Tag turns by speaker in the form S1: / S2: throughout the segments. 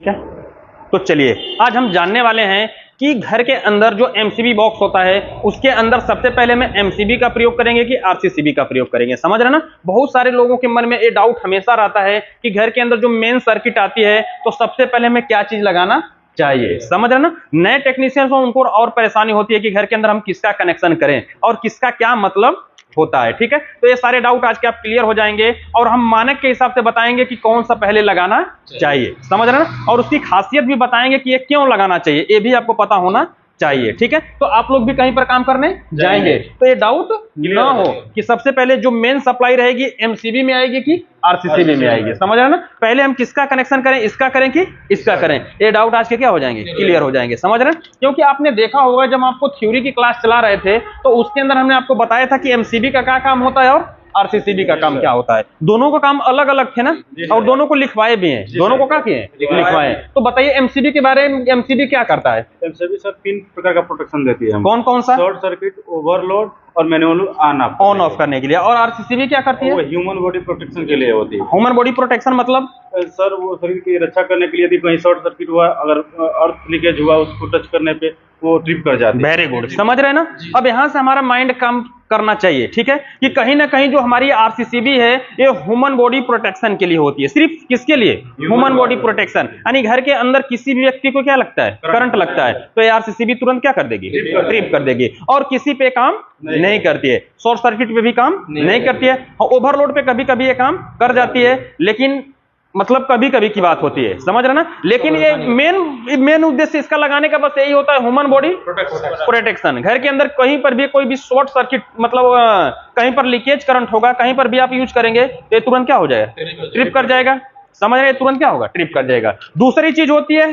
S1: क्या? तो चलिए आज हम जानने वाले हैं कि घर के अंदर जो एमसीबी बॉक्स होता है उसके अंदर सबसे पहले में एमसीबी का प्रयोग करेंगे कि आरसीसीबी का प्रयोग करेंगे। समझ रहे ना, बहुत सारे लोगों के मन में ये डाउट हमेशा रहता है कि घर के अंदर जो मेन सर्किट आती है तो सबसे पहले में क्या चीज लगाना चाहिए। समझ रहे ना, नए टेक्नीशियंस हो उनको और परेशानी होती है कि घर के अंदर हम किसका कनेक्शन करें और किसका क्या मतलब होता है। ठीक है, तो ये सारे डाउट आज के आप क्लियर हो जाएंगे और हम मानक के हिसाब से बताएंगे कि कौन सा पहले लगाना चाहिए। समझ रहे ना, और उसकी खासियत भी बताएंगे कि ये क्यों लगाना चाहिए, ये भी आपको पता होना चाहिए। ठीक है, तो आप लोग भी कहीं पर काम करने जाएंगे तो ये डाउट ना हो कि सबसे पहले जो मेन सप्लाई रहेगी एमसीबी में आएगी कि आरसीसीबी में आएगी। समझ रहे ना, पहले हम किसका कनेक्शन करें, इसका करें कि इसका करें, ये डाउट आज के क्या हो जाएंगे, क्लियर हो जाएंगे। समझ रहे हैं, क्योंकि आपने देखा होगा जब आपको थ्योरी की क्लास चला रहे थे तो उसके अंदर हमने आपको बताया था कि एमसीबी का क्या काम होता है और आरसीसीबी का काम क्या होता है। दोनों का काम अलग अलग थे ना, और दोनों को लिखवाए भी हैं, दोनों को क्या किए लिखवाए। तो बताइए एमसीबी के बारे में, एमसीबी क्या करता है।
S2: एमसीबी सर 3 प्रकार का प्रोटेक्शन देती है।
S1: कौन कौन सा?
S2: शॉर्ट सर्किट, ओवरलोड और मैनुअल ऑन
S1: ऑफ करने के लिए। और आरसीसीबी क्या करती है?
S2: वो ह्यूमन बॉडी प्रोटेक्शन के लिए होती है।
S1: ह्यूमन बॉडी प्रोटेक्शन मतलब
S2: सर वो शरीर की रक्षा करने के लिए यदि कहीं शॉर्ट सर्किट हुआ, अगर अर्थ लीकेज हुआ, उसको टच करने पे वो ट्रिप कर जाती है।
S1: वेरी गुड, समझ रहे हैं ना। अब यहाँ से हमारा माइंड काम करना चाहिए, ठीक है, कि कहीं ना कहीं जो हमारी आरसीसीबी है ये ह्यूमन बॉडी प्रोटेक्शन के लिए होती है। सिर्फ किसके लिए? Human body protection. यानी घर के अंदर किसी भी व्यक्ति को क्या लगता है, करंट लगता है, तो ये आरसीसीबी तुरंत क्या कर देगी, ट्रिप कर देगी। और किसी पे काम नहीं करती है, शॉर्ट सर्किट पे भी काम नहीं करती है, ओवरलोड पे कभी कभी ये काम कर जाती है, लेकिन मतलब कभी कभी की बात होती है। समझ रहे ना, लेकिन ये मेन उद्देश्य इसका लगाने का बस यही होता है, ह्यूमन बॉडी प्रोटेक्शन। घर के अंदर कहीं पर भी कोई भी शॉर्ट सर्किट मतलब कहीं पर लीकेज करंट होगा, कहीं पर भी आप यूज करेंगे तो ये तुरंत क्या हो जाएगा, ट्रिप कर जाएगा। समझ रहे, तुरंत क्या होगा, ट्रिप कर जाएगा। दूसरी चीज होती है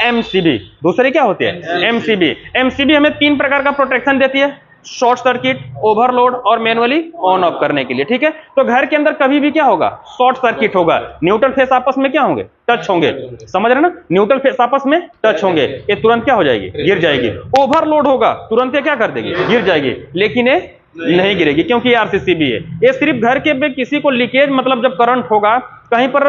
S1: एमसीबी। दूसरी क्या होती है? एमसीबी। एमसीबी हमें 3 प्रकार का प्रोटेक्शन देती है, शॉर्ट सर्किट, ओवरलोड और मैनुअली ऑन ऑफ करने के लिए। ठीक है, तो घर के अंदर कभी भी क्या होगा, शॉर्ट सर्किट होगा, न्यूट्रल फेस आपस में क्या होंगे, टच होंगे। समझ रहे ना, न्यूट्रल फेस आपस में टच होंगे, ये तुरंत क्या हो जाएगी, गिर जाएगी। ओवरलोड होगा, तुरंत ये क्या कर देगी, गिर जाएगी, लेकिन ये नहीं गिरेगी क्योंकि ये आरसीसीबी है। ये सिर्फ घर के में किसी को लीकेज मतलब जब करंट होगा, कहीं पर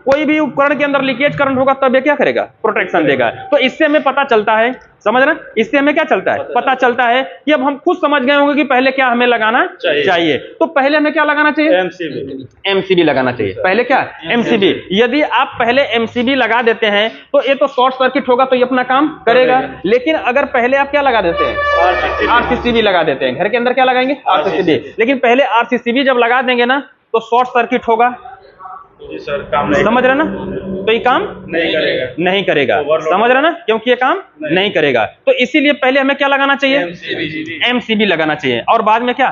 S1: कोई भी उपकरण के अंदर लीकेज करंट होगा, तब ये क्या करेगा, प्रोटेक्शन देगा। तो इससे हमें पता चलता है, समझ रहे, इससे हमें क्या चलता है, पता चलता है कि अब हम खुद समझ गए होंगे कि पहले क्या हमें लगाना चाहिए। तो पहले हमें क्या लगाना चाहिए, एमसीबी लगाना चाहिए। पहले क्या, एमसीबी। यदि आप पहले एमसीबी लगा देते हैं तो ये तो शॉर्ट सर्किट होगा, तो ये अपना काम करेगा। लेकिन अगर पहले आप क्या लगा देते हैं, आरसीसीबी लगा देते हैं, घर के अंदर क्या लगाएंगे, आरसीसीबी। लेकिन पहले आरसीसीबी जब लगा देंगे ना तो शॉर्ट सर्किट होगा,
S2: सर काम नहीं,
S1: समझ रहे ना, तो ये काम नहीं करेगा। समझ रहे ना, क्योंकि ये काम नहीं करेगा। तो इसीलिए पहले हमें क्या लगाना चाहिए, एमसीबी लगाना चाहिए, और बाद में क्या,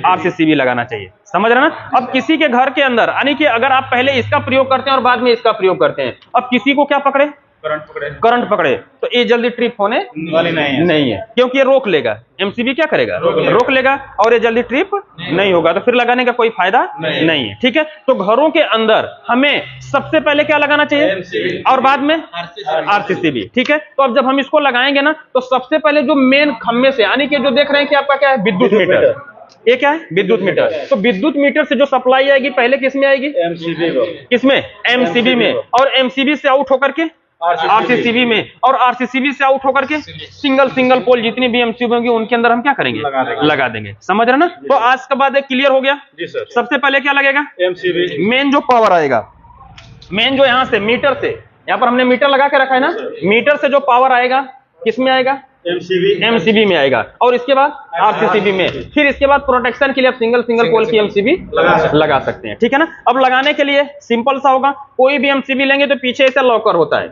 S1: आरसीसीबी लगाना चाहिए। समझ रहे ना। अब किसी के घर के अंदर यानी कि अगर आप पहले इसका प्रयोग करते हैं और बाद में इसका प्रयोग करते हैं, अब किसी को क्या पकड़े, करंट पकड़े, तो ये जल्दी ट्रिप होने वाली नहीं है, क्योंकि ये रोक लेगा। एमसीबी क्या करेगा, रोक लेगा, और ये जल्दी ट्रिप नहीं होगा, तो फिर लगाने का कोई फायदा नहीं है। ठीक है, तो घरों के अंदर हमें सबसे पहले क्या लगाना चाहिए और बाद में आरसीसीबी। ठीक है, तो अब जब हम इसको लगाएंगे ना तो सबसे पहले जो मेन खम्भे से, यानी कि जो देख रहे हैं कि आपका क्या है, विद्युत मीटर, ये क्या है, विद्युत मीटर। तो विद्युत मीटर से जो सप्लाई आएगी पहले किसमें आएगी, एमसीबी को। किसमें, एमसीबी में, और एमसीबी से आउट होकर के आरसीसीबी में, और आरसीसीबी से आउट होकर के सिंगल पोल जितनी भी एमसीबी होंगी उनके अंदर हम क्या करेंगे, लगा देंगे। समझ रहे ना। तो आज के बाद क्लियर हो गया जी सर। सबसे पहले क्या लगेगा, एमसीबी। मेन जो पावर आएगा, मेन जो यहाँ से मीटर से, यहाँ पर हमने मीटर लगा के रखा है ना, मीटर से जो पावर आएगा किसमें आएगा, एमसीबी में आएगा, और इसके बाद आरसीसीबी में। फिर इसके बाद प्रोटेक्शन के लिए आप सिंगल पोल की एमसीबी लगा सकते हैं। ठीक है ना। अब लगाने के लिए सिंपल सा होगा, कोई भी एमसीबी लेंगे तो पीछे से लॉकर होता है,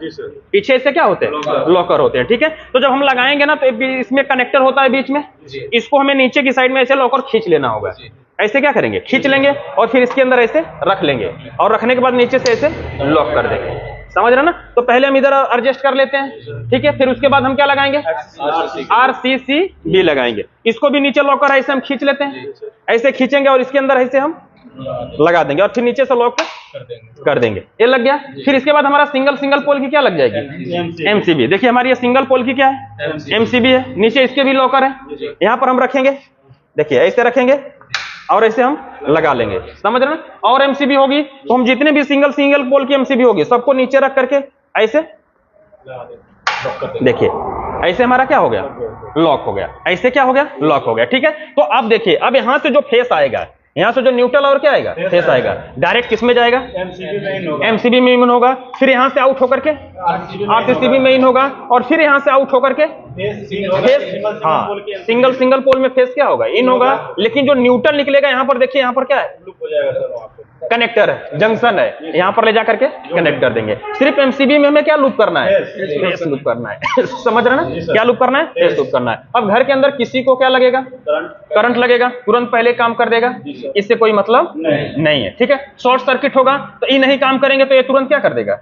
S1: पीछे से क्या होते हैं, लॉकर होते हैं। ठीक है, तो जब हम लगाएंगे ना तो इसमें कनेक्टर होता है बीच में, इसको हमें नीचे की साइड में ऐसे लॉकर खींच लेना होगा। ऐसे क्या करेंगे, खींच लेंगे, और फिर इसके अंदर ऐसे रख लेंगे, और रखने के बाद नीचे से ऐसे लॉक कर देंगे। समझ रहे ना। तो पहले हम इधर एडजस्ट कर लेते हैं, ठीक है, फिर उसके बाद हम क्या लगाएंगे, आरसीसीबी लगाएंगे। इसको भी नीचे लॉकर ऐसे हम खींच लेते हैं, ऐसे खींचेंगे और इसके अंदर ऐसे हम लगा देंगे, और फिर नीचे से लॉक कर देंगे, ये लग गया। फिर इसके बाद हमारा सिंगल पोल की क्या लग जाएगी, एमसीबी। देखिए हमारी ये सिंगल पोल की क्या है, एमसीबी है। नीचे इसके भी लॉकर है, यहाँ पर हम रखेंगे, देखिए ऐसे रखेंगे, और ऐसे हम लगा लेंगे। समझ रहे ना। और एमसीबी होगी तो हम जितने भी सिंगल पोल की एमसीबी होगी सबको नीचे रख करके ऐसे देखिए, ऐसे हमारा क्या हो गया, लॉक हो गया, ऐसे क्या हो गया, लॉक हो गया। ठीक है, तो अब देखिए, अब यहां से जो फेस आएगा, यहां से जो न्यूट्रल और क्या आएगा, फेस आएगा, डायरेक्ट किस में जाएगा, एमसीबी में इन होगा, फिर यहां से आउट होकर के आरसीसीबी में इन होगा, और फिर यहां से आउट होकर के फेस, हाँ सिंगल पोल में फेस क्या होगा, इन होगा। लेकिन जो न्यूट्रल निकलेगा यहां पर देखिए, यहां पर क्या है, कनेक्टर है, जंक्शन है, यहां पर ले जाकर के कनेक्ट कर देंगे। सिर्फ एमसीबी में हमें क्या लूप करना है, फेस लूप करना है। समझ रहे ना, क्या लूप करना है, फेस लूप करना है। अब घर के अंदर किसी को क्या लगेगा, करंट लगेगा, तुरंत पहले काम कर देगा, इससे कोई मतलब नहीं है। ठीक है, शॉर्ट सर्किट होगा तो ये नहीं काम करेंगे तो ये तुरंत क्या कर देगा,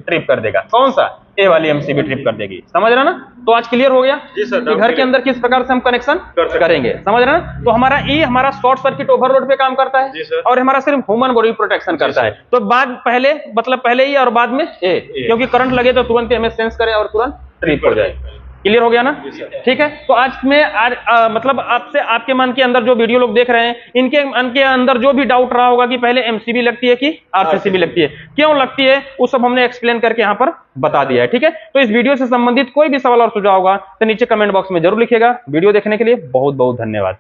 S1: ट्रिप कर देगा। कौन सा, ए वाली एमसीबी ट्रिप कर देगी। समझ रहे ना, तो आज क्लियर हो गया कि घर के अंदर किस प्रकार से हम कनेक्शन करेंगे। समझ रहे ना, तो हमारा ई हमारा शॉर्ट सर्किट ओवरलोड पे काम करता है, और हमारा सिर्फ ह्यूमन बॉडी प्रोटेक्शन करता है। तो बाद पहले मतलब पहले ई और बाद में ए, क्योंकि करंट लगे तो तुरंत हमें सेंस करे और तुरंत ट्रिप हो जाए। क्लियर हो गया ना, ठीक है। तो आज में मतलब आपसे आपके मन के अंदर जो वीडियो लोग देख रहे हैं, इनके मन के अंदर जो भी डाउट रहा होगा कि पहले एमसीबी लगती है कि आरसीसीबी लगती है, क्यों लगती है, वो सब हमने एक्सप्लेन करके यहाँ पर बता दिया है। ठीक है, तो इस वीडियो से संबंधित कोई भी सवाल और सुझाव होगा तो नीचे कमेंट बॉक्स में जरूर लिखिएगा। वीडियो देखने के लिए बहुत बहुत धन्यवाद।